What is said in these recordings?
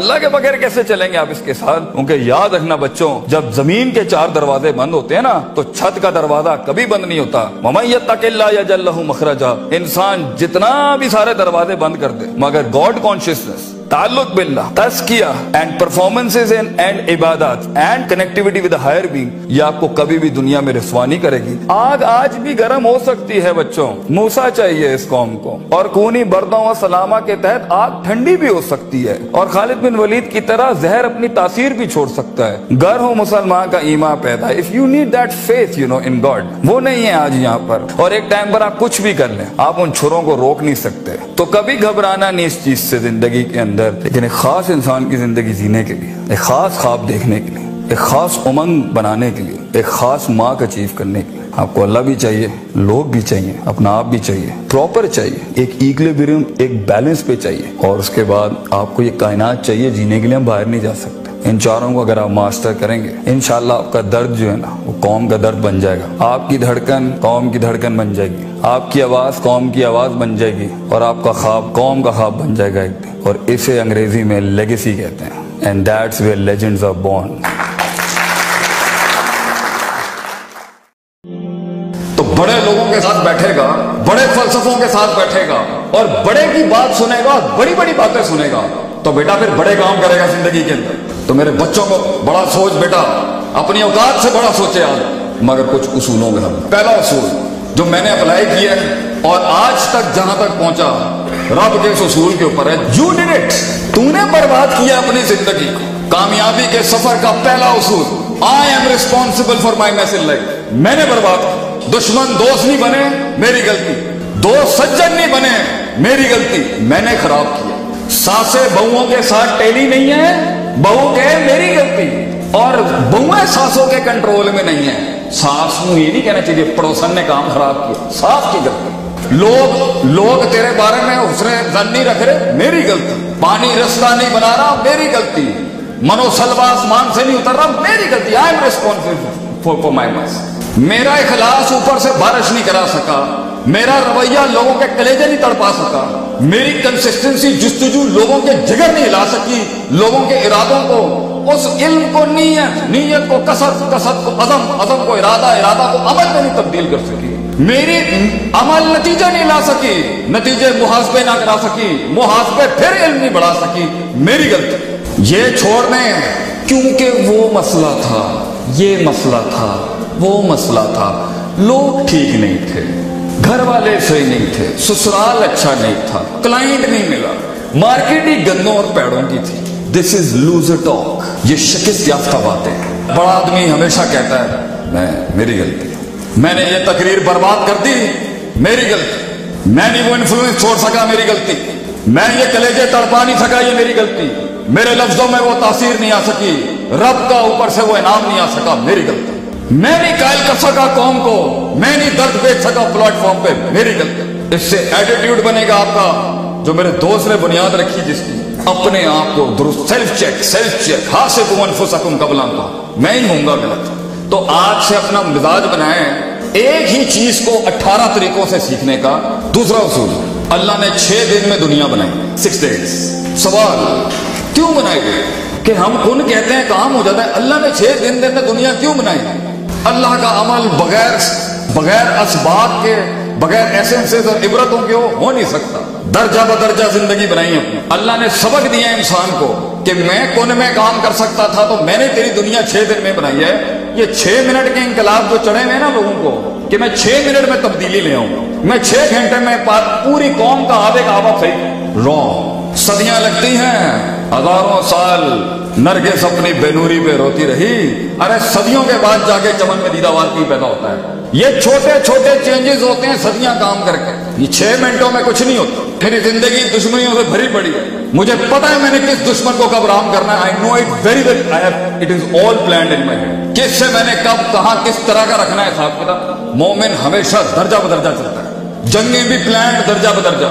اللہ کے بغیر کیسے چلیں گے آپ اس کے ساتھ؟ کیونکہ یاد رکھنا بچوں، جب زمین کے 4 دروازے بند ہوتے ہیں نا تو چھت کا دروازہ کبھی بند نہیں ہوتا. وَمَن يَتَّقِ اللَّهَ يَجْعَل لَّهُ مَخْرَجًا. انسان جتنا بھی سارے دروازے بند کر دے مگر گاڈ کانشیسنس، تعلق باللہ، تزکیہ اینڈ پرفارمنسز اینڈ عبادات and connectivity with higher being, یہ آپ کو کبھی بھی دنیا میں رسوا نہیں کرے گی. آگ آج بھی گرم ہو سکتی ہے بچوں، موسیٰ چاہیے اس قوم کو، اور کونی بردوں و سلامہ کے تحت آگ ٹھنڈی بھی ہو سکتی ہے، اور خالد بن ولید کی طرح زہر اپنی تاثیر بھی چھوڑ سکتا ہے. گر ہو مسلمان کا ایمان پیدا. If you need that faith you know in God, وہ نہیں ہے آج یہاں پر. اور ایک ٹائم پر آپ کچھ بھی کر لیں، آپ ان چھروں کو روک نہیں سکتے. تو کبھی گھبرانا نہیں اس چیز سے زندگی کے اندر، لیکن ایک خاص انسان کی زندگی جینے کے لیے، ایک خاص خواب دیکھنے کے لیے، ایک خاص امنگ بنانے کے لیے، ایک خاص مارک اچیو کرنے کے لیے آپ کو اللہ بھی چاہیے، لوگ بھی چاہیے، اپنا آپ بھی چاہیے، پراپر چاہیے، ایک ایکولیبریم، ایک بیلنس پہ چاہیے. اور اس کے بعد آپ کو یہ کائنات چاہیے، جینے کے لیے ہم باہر نہیں جا سکتے. ان چاروں کو اگر آپ ماسٹر کریں گے انشاءاللہ آپ کا درد جو ہے نا وہ قوم کا درد بن جائے گا. آپ کی دھڑکن قوم کی دھڑکن بن جائے گی، آپ کی آواز قوم کی آواز بن جائے گی، اور آپ کا خواب قوم کا خواب بن جائے گا ایک دن. اور اسے انگریزی میں لیگیسی کہتے ہیں. And that's where legends are born. تو بڑے لوگوں کے ساتھ بیٹھے گا، بڑے فلسفوں کے ساتھ بیٹھے گا، اور بڑے کی بات سنے گا، بڑی بڑی باتیں سنے گا، تو بیٹا پھر بڑے کام کرے گا زندگی کے اندر. تو میرے بچوں کو بڑا سوچ بیٹا، اپنی اوقات سے بڑا سوچے آج، مگر کچھ اصولوں کے ساتھ. پہلا اصول جو میں نے اپلائی کیا ہے اور آج تک جہاں تک پہنچا رب کے اس اصول کے اوپر ہے، یو ڈیڈ اٹ. تو نے برباد کیا اپنی زندگی کو. کامیابی کے سفر کا پہلا اصول، آئی am responsible for my mass in life. میں نے برباد کیا. دشمن دوست نہیں بنے، میری غلطی. دوست سجن نہیں بنے، میری غلطی. میں نے خراب کیا. ساسے بہوؤں کے ساتھ ٹیلی نہیں ہے، بہو کے میری غلطی. اور بہویں ساسوں کے کنٹرول میں نہیں ہے. ساس کو یہ نہیں کہنا چاہیے پڑوسن نے کام خراب کیا، ساس کی غلطی. لوگ تیرے بارے میں حسن ظن نہیں رکھ رہے، میری غلطی. پانی رستہ نہیں بنا رہا، میری غلطی. منو سلوا آسمان سے نہیں اتر رہا، میری غلطی. I am responsible for my mess. میرا اخلاص اوپر سے بارش نہیں کرا سکا، میرا رویہ لوگوں کے کلیجے نہیں تڑپا سکا، میری کنسسٹنسی جستجو لوگوں کے جگر نہیں ہلا سکی، لوگوں کے ارادوں کو، اس علم کو نیت کو کسب کو عزم کو ارادہ کو عمل میں نہیں تبدیل کر سکی. میری عمل نتیجہ نہیں لا سکی، نتیجے محاسبے نہ کرا سکی، محاسبے پھر علم نہیں بڑھا سکی، میری غلطی. یہ چھوڑنے کیونکہ وہ مسئلہ تھا، یہ مسئلہ تھا، وہ مسئلہ تھا، لوگ ٹھیک نہیں تھے، گھر والے صحیح نہیں تھے، سسرال اچھا نہیں تھا، کلائنٹ نہیں ملا، مارکیٹ ہی گندوں اور پیڑوں کی تھی. دس از لوزر ٹاک. یہ شکست یافتہ باتیں. بڑا آدمی ہمیشہ کہتا ہے میری غلطی، میں نے یہ تقریر برباد کر دی، میری غلطی، میں نہیں وہ انفلوئنس چھوڑ سکا، میری غلطی، میں یہ کلیجے تڑپا نہیں سکا، یہ میری غلطی، میرے لفظوں میں وہ تاثیر نہیں آ سکی، رب کا اوپر سے وہ انعام نہیں آ سکا، میری غلطی. میں نہیں قائل کر سکا قوم کو، میں نہیں درد بیچ سکا پلیٹ فارم پہ، میری غلطی. اس سے ایٹیٹیوڈ بنے گا آپ کا، جو میرے دوست نے بنیاد رکھی جس کی، اپنے آپ کو درست سیلف چیک حاسبوا انفسکم قبل ان تحاسبوا. میں ہی ہوں گا غلط. تو آج سے اپنا مزاج بنائیں ایک ہی چیز کو 18 طریقوں سے سیکھنے کا. دوسرا اصول، اللہ نے 6 دن میں دنیا بنائی، 6 days. سوال کیوں بنائی گئی؟ کہ ہم کن کہتے ہیں کام ہو جاتا ہے. اللہ نے 6 دن میں دنیا کیوں بنائی؟ اللہ کا عمل بغیر اسباب کے، بغیر ایسنسز اور عبرتوں کے ہو نہیں سکتا. درجہ بدرجہ زندگی بنائی اپنی. اللہ نے سبق دیا انسان کو کہ میں کون میں کام کر سکتا تھا، تو میں نے تیری دنیا 6 دن میں بنائی ہے. یہ 6 منٹ کے انقلاب جو چڑھے ہوئے نا لوگوں کو کہ میں 6 منٹ میں تبدیلی لے آؤں، میں 6 گھنٹے میں پوری قوم کا آبے کا آبا صحیح رونگ. صدیاں لگتی ہیں، ہزاروں سال نرگس اپنی بینوری پہ روتی رہی. ارے صدیوں کے بعد جا کے چمن میں دیدہ وار کی پیدا ہوتا ہے. یہ چھوٹے چھوٹے چینجز ہوتے ہیں صدیاں کام کر کے. یہ 6 منٹوں میں کچھ نہیں ہوتا. میری زندگی دشمنیوں سے بھری پڑی ہے. مجھے پتا ہے میں نے کس دشمن کو کب رام کرنا ہے. I know it very well. It is all planned in my head. کس سے میں نے کب کہاں کس طرح کا رکھنا ہے حساب کتاب. مومن ہمیشہ درجہ بدرجہ چلتا ہے. جنگیں بھی پلانڈ درجہ بدرجہ.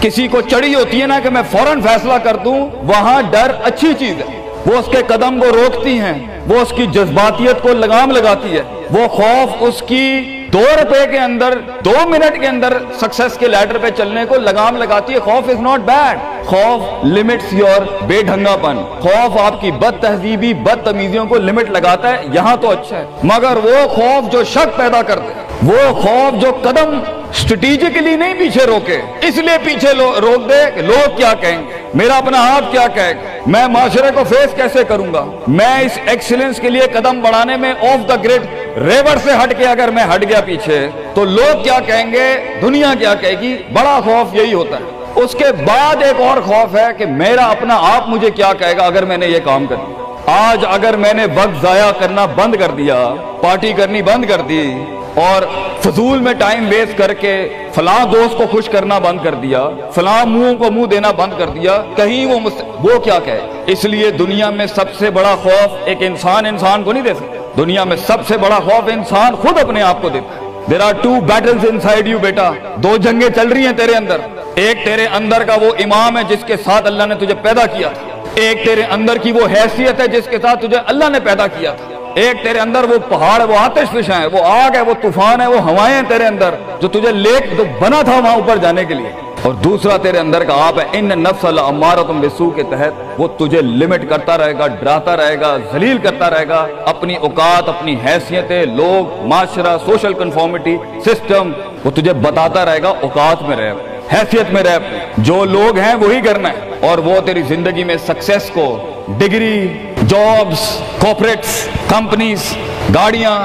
کسی کو چڑھی ہوتی ہے نا کہ میں فوراً فیصلہ کر دوں، وہاں ڈر اچھی چیز ہے، وہ اس کے قدم کو روکتی ہیں، وہ اس کی جذباتیت کو لگام لگاتی ہے، وہ خوف اس کی 2 روپے کے اندر 2 منٹ کے اندر سکسیس کے لیڈر پہ چلنے کو لگام لگاتی ہے۔ خوف از ناٹ بیڈ، خوف لمٹس یور بے ڈھنگا پن، خوف آپ کی بد تہذیبی بد تمیزیوں کو لمٹ لگاتا ہے، یہاں تو اچھا ہے، مگر وہ خوف جو شک پیدا کر دے، وہ خوف جو قدم اسٹریٹجکلی نہیں پیچھے روکے، اس لیے پیچھے روک دے کہ لوگ کیا کہیں گے، میرا اپنا آپ کیا کہے گا، میں معاشرے کو فیس کیسے کروں گا، میں اس ایکسیلنس کے لیے قدم بڑھانے میں آف دا گریڈ ریور سے ہٹ کے اگر میں ہٹ گیا پیچھے تو لوگ کیا کہیں گے، دنیا کیا کہے گی، بڑا خوف یہی ہوتا ہے۔ اس کے بعد ایک اور خوف ہے کہ میرا اپنا آپ مجھے کیا کہے گا اگر میں نے یہ کام کر دیا۔ آج اگر میں نے وقت ضائع کرنا بند کر دیا، پارٹی کرنی بند کر دی اور فضول میں ٹائم ویسٹ کر کے فلاں دوست کو خوش کرنا بند کر دیا، فلاں منہ کو منہ دینا بند کر دیا، کہیں وہ کیا کہے۔ اس لیے دنیا میں سب سے بڑا خوف ایک انسان کو نہیں دے سکتا، دنیا میں سب سے بڑا خوف انسان خود اپنے آپ کو دیتا ہے۔ There are 2 battles inside you بیٹا، 2 جنگیں چل رہی ہیں تیرے اندر، ایک تیرے اندر کا وہ امام ہے جس کے ساتھ اللہ نے تجھے پیدا کیا تھا، ایک تیرے اندر کی وہ حیثیت ہے جس کے ساتھ تجھے اللہ نے پیدا کیا تھا، ایک تیرے اندر وہ پہاڑ ہے، وہ آتش فشاں ہے، وہ آگ ہے، وہ طوفان ہے، وہ ہوائیں ہیں تیرے اندر جو تجھے جو بنا تھا وہاں اوپر جانے کے لیے، اور دوسرا تیرے اندر کا آپ ہے ان النفس لامارۃ بالسوء کے تحت وہ تجھے لمٹ کرتا رہے گا، ڈراتا رہے گا، ذلیل کرتا رہے گا، اپنی اوقات، اپنی حیثیتیں، لوگ، معاشرہ، سوشل کنفارمیٹی، سسٹم، وہ تجھے بتاتا رہے گا اوقات میں رہ، حیثیت میں رہ، جو لوگ ہیں وہی کرنا ہے، اور وہ تیری زندگی میں سکسیس کو، ڈگری، جابز، کارپوریٹس، کمپنیز، گاڑیاں،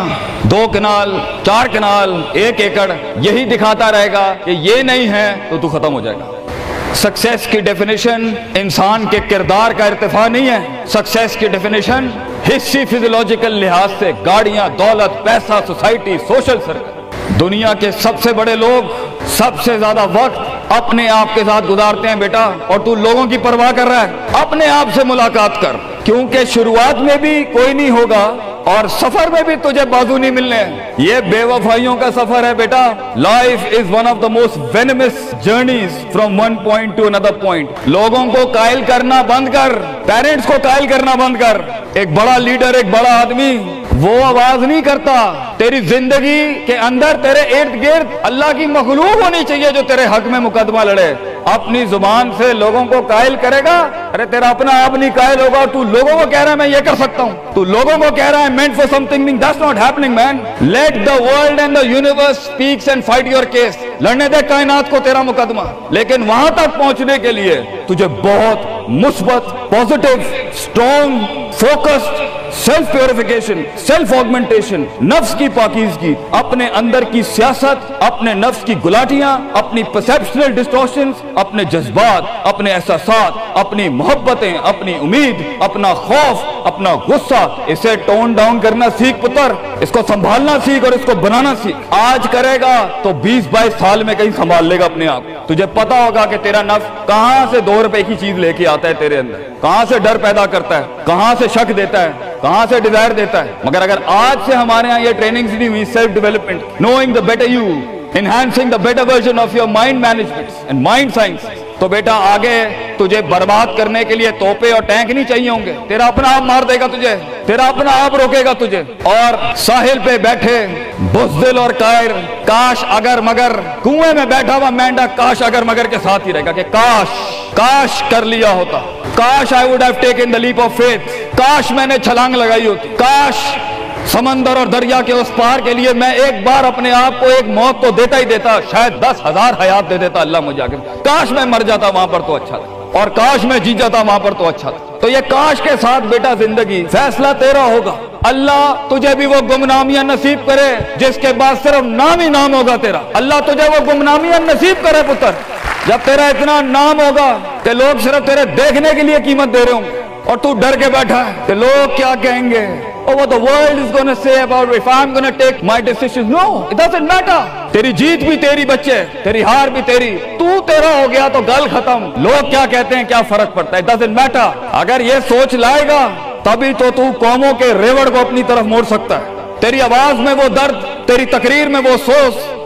2 کنال، 4 کنال، 1 ایکڑ، یہی دکھاتا رہے گا کہ یہ نہیں ہے تو ختم ہو جائے گا۔ سکسیس کی ڈیفینیشن انسان کے کردار کا ارتفاع نہیں ہے، سکسیس کی ڈیفینیشن حصی فزیولوجیکل لحاظ سے گاڑیاں، دولت، پیسہ، سوسائٹی، سوشل سرکل۔ دنیا کے سب سے بڑے لوگ سب سے زیادہ وقت اپنے آپ کے ساتھ گزارتے ہیں بیٹا، اور تو لوگوں کی پرواہ کر رہا ہے، اپنے آپ سے ملاقات کر، کیونکہ شروعات میں بھی کوئی نہیں ہوگا اور سفر میں بھی تجھے بازو نہیں ملنے، یہ بے وفائیوں کا سفر ہے بیٹا۔ Life is one of the most venomous journeys from one point to another point. لوگوں کو قائل کرنا بند کر، پیرنٹس کو قائل کرنا بند کر۔ ایک بڑا لیڈر، ایک بڑا آدمی وہ آواز نہیں کرتا، تیری زندگی کے اندر تیرے ارد گرد اللہ کی مخلوق ہونی چاہیے جو تیرے حق میں مقدمہ لڑے۔ اپنی زبان سے لوگوں کو قائل کرے گا، ارے تیرا اپنا آپ نہیں قائل ہوگا، تو لوگوں کو کہہ رہا ہے میں یہ کر سکتا ہوں، تو لوگوں کو کہہ رہا ہے meant for something that's not happening man. Let the world and the universe speaks and fight your case. لڑنے دے کائنات کو تیرا مقدمہ، لیکن وہاں تک پہنچنے کے لیے تجھے بہت مثبت، positive, strong, focused, self purification, self augmentation, نفس کی پاکیزگی، اپنے اندر کی سیاست، اپنے نفس کی گلاٹیاں، اپنی پرسیپشنل ڈسٹورشنز، اپنے جذبات، اپنے احساسات، اپنی محبتیں، اپنی امید، اپنا خوف، اپنا غصہ، اسے ٹون ڈاؤن کرنا سیکھ پتر، اس کو سنبھالنا سیکھ اور اس کو بنانا سیکھ۔ آج کرے گا تو 20-22 سال میں کہیں سنبھال لے گا اپنے آپ۔ تجھے پتا ہوگا کہ تیرا نفس کہاں سے 2 روپے کی چیز لے کے آتا ہے تیرے اندر، کہاں سے ڈر پیدا کرتا ہے، کہاں سے شک دیتا ہے، کہاں سے ڈیزائر دیتا ہے۔ مگر اگر آج سے ہمارے ہاں یہ ٹریننگز نہیں ہوئی، self development, knowing the better you, enhancing the better version of your mind management and mind science, تو بیٹا آگے تجھے برباد کرنے کے لیے توپے اور ٹینک نہیں چاہیے ہوں گے، تیرا اپنا آپ مار دے گا تجھے، تیرا اپنا آپ روکے گا تجھے۔ اور ساحل پہ بیٹھے بزدل اور قائر، کاش اگر مگر، کنویں میں بیٹھا ہوا مینڈا کاش اگر مگر کے ساتھ ہی رہے گا کہ کاش کر لیا ہوتا، کاش I would have taken the leap of faith، کاش میں نے چھلانگ لگائی ہوتی، کاش سمندر اور دریا کے اس پار کے لیے میں ایک بار اپنے آپ کو ایک موت تو دیتا ہی دیتا، شاید 10,000 حیات دے دیتا اللہ مجھے آگے، کاش میں مر جاتا وہاں پر تو اچھا تھا، اور کاش میں جی جاتا وہاں پر تو اچھا تھا۔ تو یہ کاش کے ساتھ بیٹا زندگی، فیصلہ تیرا ہوگا۔ اللہ تجھے بھی وہ گمنامیاں نصیب کرے جس کے بعد صرف نام ہی نام ہوگا تیرا، اللہ تجھے وہ گمنامیاں نصیب کرے پتر، جب تیرا اتنا نام ہوگا کہ لوگ صرف تیرے دیکھنے کے لیے قیمت دے رہے ہوں گے، اور تو ڈر کے بیٹھا ہے کہ لوگ کیا کہیں گے، or what the world is going to say about if I'm going to take my decisions. No, it doesn't matter. تیری جیت بھی تیری بچے، تیری ہار بھی تیری، تو تیرا ہو گیا تو گل ختم، لوگ کیا کہتے ہیں کیا فرق پڑتا ہے، it doesn't matter۔ اگر یہ سوچ لائے گا تبھی تو قوموں کے ریوڑ کو اپنی طرف موڑ سکتا ہے، تیری آواز میں وہ درد، تیری تقریر میں وہ سوز،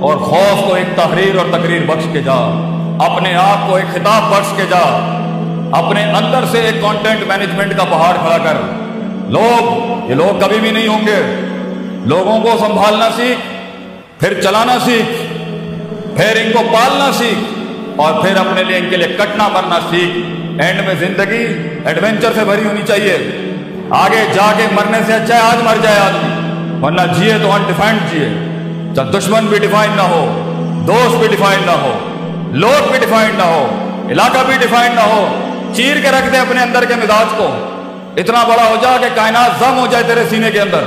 اور خوف کو ایک تحریر اور تقریر بخش کے جا، اپنے آپ کو ایک خطاب بخش کے جا، اپنے اندر سے ایک کانٹینٹ مینجمنٹ کا پہاڑ کھڑا کر۔ یہ لوگ کبھی بھی نہیں ہوں گے۔ لوگوں کو سنبھالنا سیکھ، پھر چلانا سیکھ، پھر ان کو پالنا سیکھ، اور پھر اپنے لیے ان کے لیے کٹنا مرنا سیکھ۔ اینڈ میں زندگی ایڈونچر سے بھری ہونی چاہیے۔ آگے جا کے مرنے سے اچھا ہے آج مر جائے آدمی، ورنہ جیے تو انڈیفائنڈ جیے۔ جب دشمن بھی ڈیفائن نہ ہو، دوست بھی ڈیفائن نہ ہو، لوگ بھی ڈیفائن نہ ہو، علاقہ بھی ڈیفائن نہ ہو، چیر کے رکھ دے اپنے اندر کے مزاج کو، اتنا بڑا ہو جا کہ کائنات ضم ہو جائے تیرے سینے کے اندر۔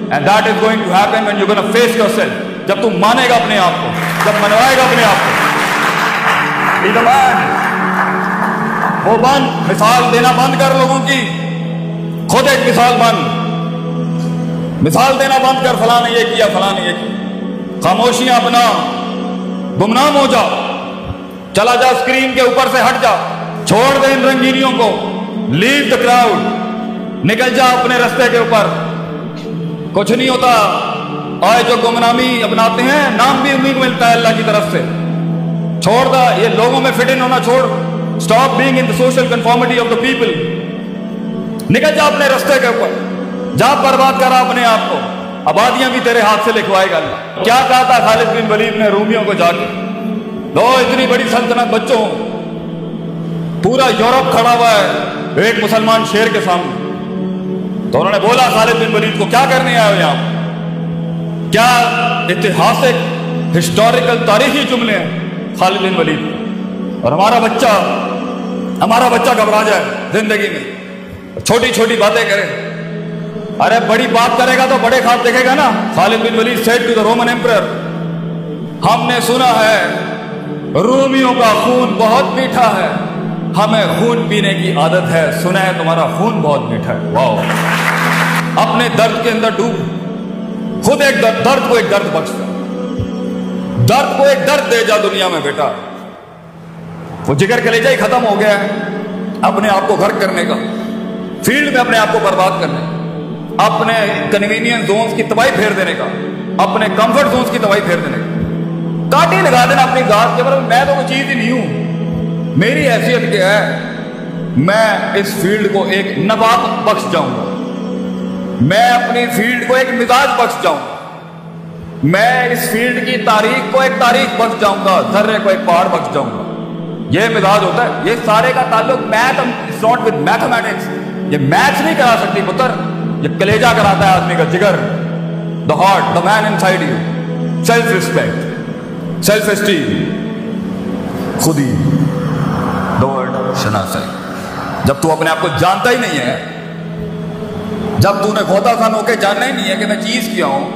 And that is going to happen when you're going to face yourself. جب تم مانے گا اپنے آپ کو، جب منوائے گا اپنے آپ کو۔ Be the man. وہ بن، مثال دینا بند کر لوگوں کی، خود ایک مثال بن۔ مثال دینا بند کر، فلاں نے یہ کیا، فلاں نے یہ کیا۔ خاموشیاں اپنا، گمنام ہو جا، چلا جا اسکرین کے اوپر سے ہٹ جا، چھوڑ دے ان رنگینیوں کو، لیو دا کراؤڈ، نکل جا اپنے رستے کے اوپر۔ کچھ نہیں ہوتا، آئے جو گمنامی اپناتے ہیں نام بھی انہیں کو ملتا ہے اللہ کی طرف سے۔ چھوڑ دا یہ لوگوں میں فٹ ان ہونا چھوڑ، stop being in the social conformity of the people, نکل جا اپنے رستے کے اوپر، جا برباد کرا اپنے آپ کو، آبادیاں بھی تیرے ہاتھ سے لکھوائے گا اللہ۔ کیا کہا تھا خالد بن ولید نے رومیوں کو جا کے؟ لو اتنی بڑی سلطنت بچوں، پورا یورپ کھڑا ہوا ہے ایک مسلمان شیر کے سامنے، تو انہوں نے بولا خالد بن ولید کو کیا کرنے آئے ہو یہاں؟ کیا اتہاسک ہسٹوریکل تاریخی جملے ہیں خالد بن ولید، اور ہمارا بچہ گھبرا جائے زندگی میں، چھوٹی چھوٹی باتیں کرے۔ ارے بڑی بات کرے گا تو بڑے خواب دیکھے گا نا۔ خالد بن ولید said to the Roman emperor، ہم نے سنا ہے رومیوں کا خون بہت میٹھا ہے، ہمیں خون پینے کی عادت ہے، سنا ہے تمہارا خون بہت میٹھا ہے۔ واو، اپنے درد کے اندر ڈوب، خود ایک درد کو ایک درد بخش، درد کو ایک درد دے جا دنیا میں بیٹا۔ وہ جگر کلیجہ ہی ختم ہو گیا ہے اپنے آپ کو غرق کرنے کا، فیلڈ میں اپنے آپ کو برباد کرنے، اپنے کنوینئنس زونز کی تباہی پھیر دینے کا، اپنے کمفرٹ زونز کی تباہی پھیر دینے کا، کاٹی لگا دینا اپنی ذات کے اوپر۔ میں تو کوئی چیز ہی نہیں ہوں، میری حیثیت کیا ہے؟ میں اس فیلڈ کو ایک نبات بخش جاؤں گا، میں اپنی فیلڈ کو ایک مزاج بخش جاؤں گا، میں اس فیلڈ کی تاریخ کو ایک تاریخ بخش جاؤں گا، ذرے کو ایک پہاڑ بخش جاؤں گا۔ یہ مزاج ہوتا ہے۔ یہ سارے کا تعلق میتھ ناٹ ود میتھمیٹکس، یہ میتھس نہیں کرا سکتی پتر، یہ کلیجہ کراتا ہے آدمی کا، جگر، the heart, the man inside you, self respect, self esteem, خودی، دا ورڈ شناسائی۔ جب تو اپنے آپ کو جانتا ہی نہیں ہے، جب تو نے کھوتا خان ہو کے جاننا ہی نہیں ہے کہ میں چیز کیا ہوں،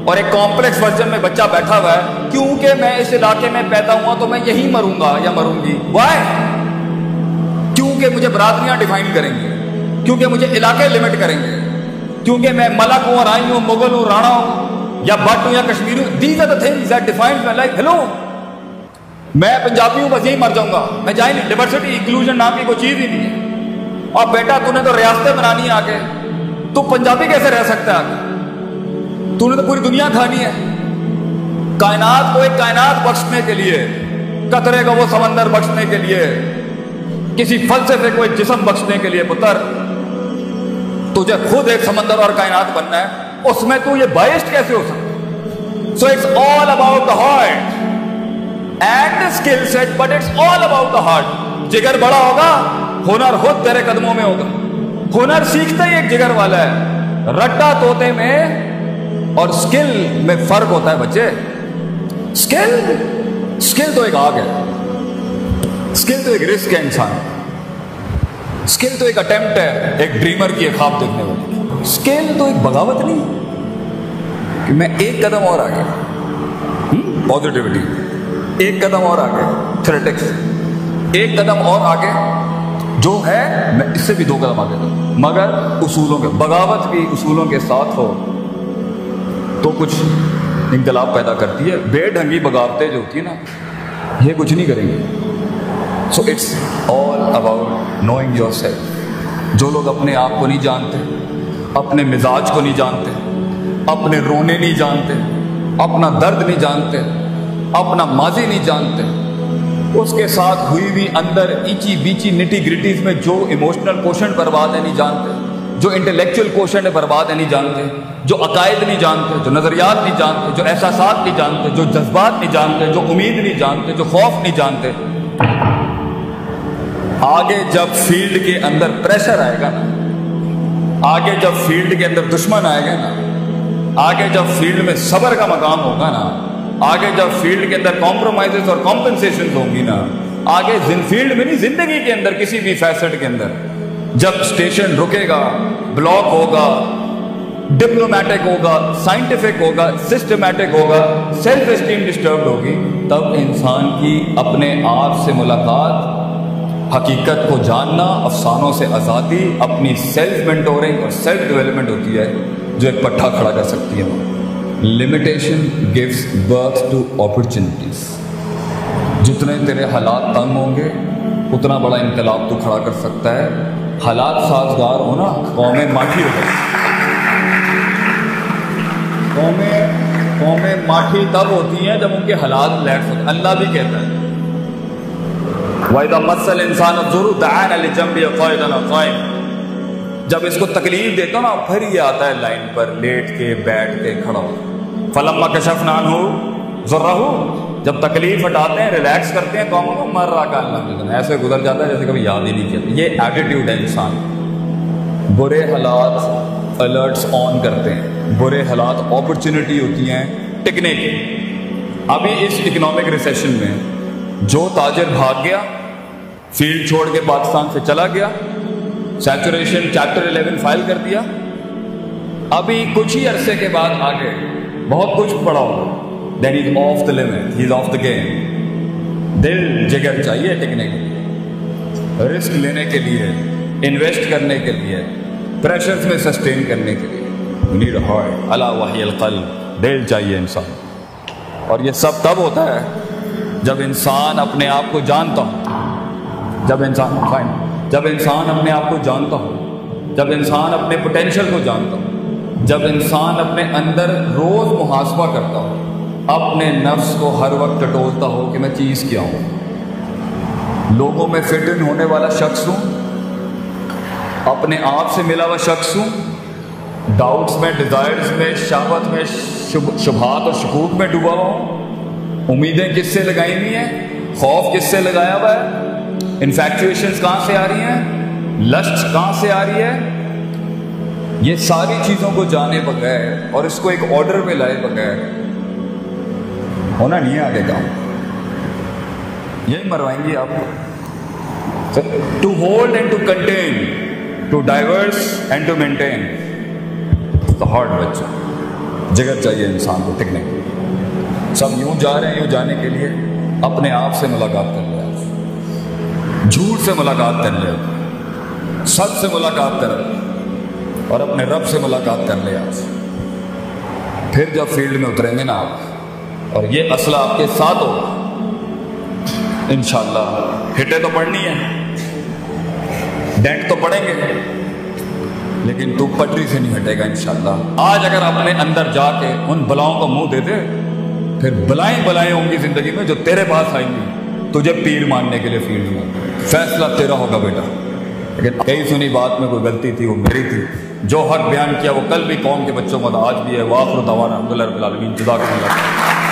اور ایک کمپلیکس ورژن میں بچہ بیٹھا ہوا ہے، کیونکہ میں اس علاقے میں پیدا ہوا تو میں یہی مروں گا یا مروں گی۔ وائی؟ کیونکہ مجھے برادریاں ڈیفائن کریں گے، کیونکہ مجھے علاقے لمٹ کریں گے، کیونکہ میں ملک ہوں، رائی ہوں، مغل ہوں، رانا ہوں، یا بٹ ہوں یا کشمیری ہوں۔ These are the things that defines my life. Hello، میں پنجابی ہوں بس یہی مر جاؤں گا، میں جائیں نہیں۔ ڈائیورسٹی انکلوژن نام کی کوئی چیز ہی نہیں ہے۔ اور بیٹا تو نے تو ریاستیں بنانی ہے آگے، تو پنجابی کیسے رہ سکتا ہے آگے؟ تو نے تو پوری دنیا کھانی ہے۔ کائنات کو ایک کائنات بخشنے کے لیے، قطرے کو وہ سمندر بخشنے کے لیے، کسی فلسفے کو ایک جسم بخشنے کے لیے پتر تجھے خود ایک سمندر اور کائنات بننا ہے۔ اس میں تو یہ بائسڈ کیسے ہو سکتا؟ So it's all about the heart and the skill set, but it's all about the heart. جگر بڑا ہوگا، ہنر خود تیرے قدموں میں ہوگا۔ ہنر سیکھتا ہی ایک جگر والا ہے۔ رٹا طوطے میں اور اسکل میں فرق ہوتا ہے بچے۔ اسکل تو ایک آگ ہے، اسکل تو ایک رسک ہے انسان، اسکل تو ایک اٹیمپٹ ہے ایک ڈریمر کی، ایک خواب دیکھنے والی۔ اسکل تو ایک بغاوت نہیں کہ میں ایک قدم اور آگے، پازیٹیوٹی، ایک قدم اور آگے، تھریٹکس، ایک قدم اور آگے جو ہے میں اس سے بھی 2 قدم آگے دوں، مگر اصولوں کے، بغاوت بھی اصولوں کے ساتھ ہو تو کچھ انقلاب پیدا کرتی ہے۔ بے ڈھنگی بغاوتیں جو ہوتی ہیں نا، یہ کچھ نہیں کریں گے۔ So it's all about knowing yourself. جو لوگ اپنے آپ کو نہیں جانتے، اپنے مزاج کو نہیں جانتے، اپنے رونے نہیں جانتے، اپنا درد نہیں جانتے، اپنا ماضی نہیں جانتے، اس کے ساتھ ہوئی ہوئی اندر ایچی بیچی نٹی گریٹیز میں جو ایموشنل کوشن برباد ہے نہیں جانتے، جو انٹلیکچوئل کوشن ہے برباد ہے نہیں جانتے، جو عقائد نہیں جانتے، جو نظریات نہیں جانتے، جو احساسات نہیں جانتے، جو جذبات نہیں جانتے، جو امید نہیں جانتے، جو خوف نہیں جانتے. آگے جب فیلڈ کے اندر پریشر آئے گا نا، آگے جب فیلڈ کے اندر دشمن آئے گا نا، آگے جب فیلڈ میں صبر کا مقام ہوگا نا، آگے جب فیلڈ کے اندر کمپرومائزز اور کمپنسیشن ہوگی نا، آگے فیلڈ میں نہیں زندگی کے اندر کسی بھی فیسٹ کے اندر جب اسٹیشن رکے گا، بلاک ہوگا، ڈپلومیٹک ہوگا، سائنٹیفک ہوگا، سسٹمیٹک ہوگا، سیلف اسٹیم ڈسٹربڈ ہوگی، تب انسان کی اپنے آپ سے ملاقات، حقیقت کو جاننا، افسانوں سے آزادی، اپنی سیلف مینٹورنگ اور سیلف ڈیولپمنٹ ہوتی ہے جو ایک پٹھا کھڑا کر سکتی ہے. Limitation gives birth to opportunities. جتنے تیرے حالات تنگ ہوں گے اتنا بڑا انقلاب تو کھڑا کر سکتا ہے. حالات سازگار ہونا، قومیں ماٹھی ہو گئی. قومیں ماٹھی تب ہوتی ہیں جب ان کے حالات لیٹس ہوتے ہیں. اللہ بھی کہتا ہے وَإِذَا مَسَّ الْإِنسَانَ الضُّرُّ دَعَانَا لِجَنبِهِ قَاعِدًا أَوْ قَائِمًا. جب اس کو تکلیف دیتا ہوں نا پھر یہ آتا ہے لائن پر لیٹ کے، بیٹھ کے، کھڑا ہو. فَلَمَّا كَشَفْنَا عَنْهُ ضُرَّهُ. جب تکلیف ہٹاتے ہیں، ریلیکس کرتے ہیں قوموں کو، مر رہا کام ایسے گزر جاتا ہے جیسے کبھی یاد ہی نہیں کیا. یہ ایٹیٹیوڈ ہے انسان. برے حالات الرٹس آن کرتے ہیں، برے حالات اپرچونٹی ہوتی ہیں ٹکنے کی. ابھی اس اکنامک ریسیشن میں جو تاجر بھاگ گیا، فیلڈ چھوڑ کے پاکستان سے چلا گیا، سیچوریشن چیپٹر 11 فائل کر دیا، ابھی کچھ ہی عرصے کے بعد آگے بہت کچھ پڑا ہوگا. Then is off the limit, he is off the game. دل جگر چاہیے ٹکنے کے لیے، رسک لینے کے لیے، انویسٹ کرنے کے لیے، پریشرز میں سسٹین کرنے کے لیے. You need a heart. الا وحی القلب. دل چاہیے انسان. اور یہ سب تب ہوتا ہے جب انسان اپنے آپ کو جانتا ہو، جب انسان اپنے آپ کو جانتا ہو، جب انسان اپنے پوٹینشل کو جانتا ہو، جب انسان اپنے اندر روز محاسبہ کرتا ہو، اپنے نفس کو ہر وقت ٹٹولتا ہو کہ میں چیز کیا ہوں، لوگوں میں فٹ ان ہونے والا شخص ہوں، اپنے آپ سے ملا ہوا شخص ہوں، ڈاؤٹس میں، ڈیزائرز میں، شہوت میں، شبہات اور شکوک میں ڈوبا ہوا ہوں. امیدیں کس سے لگائی ہوئی ہیں، خوف کس سے لگایا ہوا ہے، انفیکچویشنز کہاں سے آ رہی ہیں، لسٹ کہاں سے آ رہی ہے. یہ ساری چیزوں کو جانے بغیر اور اس کو ایک آرڈر میں لائے بغیر ہونا نہیں ہے آگے کام. یہی مروائیں گی آپ کو. To hold and to contain, to divorce and to maintain the heart. بچہ جگر چاہیے انسان کو ٹکنے کے لیے. سب یوں جا رہے ہیں، یوں جانے کے لیے اپنے آپ سے ملاقات کر لے، جھوٹ سے ملاقات کر لے، سچ سے ملاقات کر لے اور اپنے رب سے ملاقات کر لے آج. پھر جب فیلڈ میں اتریں گے نا آپ اور یہ اسلحہ آپ کے ساتھ ہوگا، انشاءاللہ ہٹے تو پڑنی ہے، ڈینٹ تو پڑیں گے، لیکن تو پٹری سے نہیں ہٹے گا انشاءاللہ. آج اگر اپنے اندر جا کے ان بلاؤں کو منہ دے دے، پھر بلائیں ہوں گی زندگی میں جو تیرے پاس آئیں گی تجھے پیر ماننے کے لیے فیلڈ میں. فیصلہ تیرا ہوگا بیٹا. لیکن کئی سنی بات میں کوئی غلطی تھی، وہ میری تھی. جو حق بیان کیا وہ کل بھی قوم کے بچوں کو آج بھی ہے. وآخر دعوانا الحمدللہ رب العالمین. جزاکم اللہ.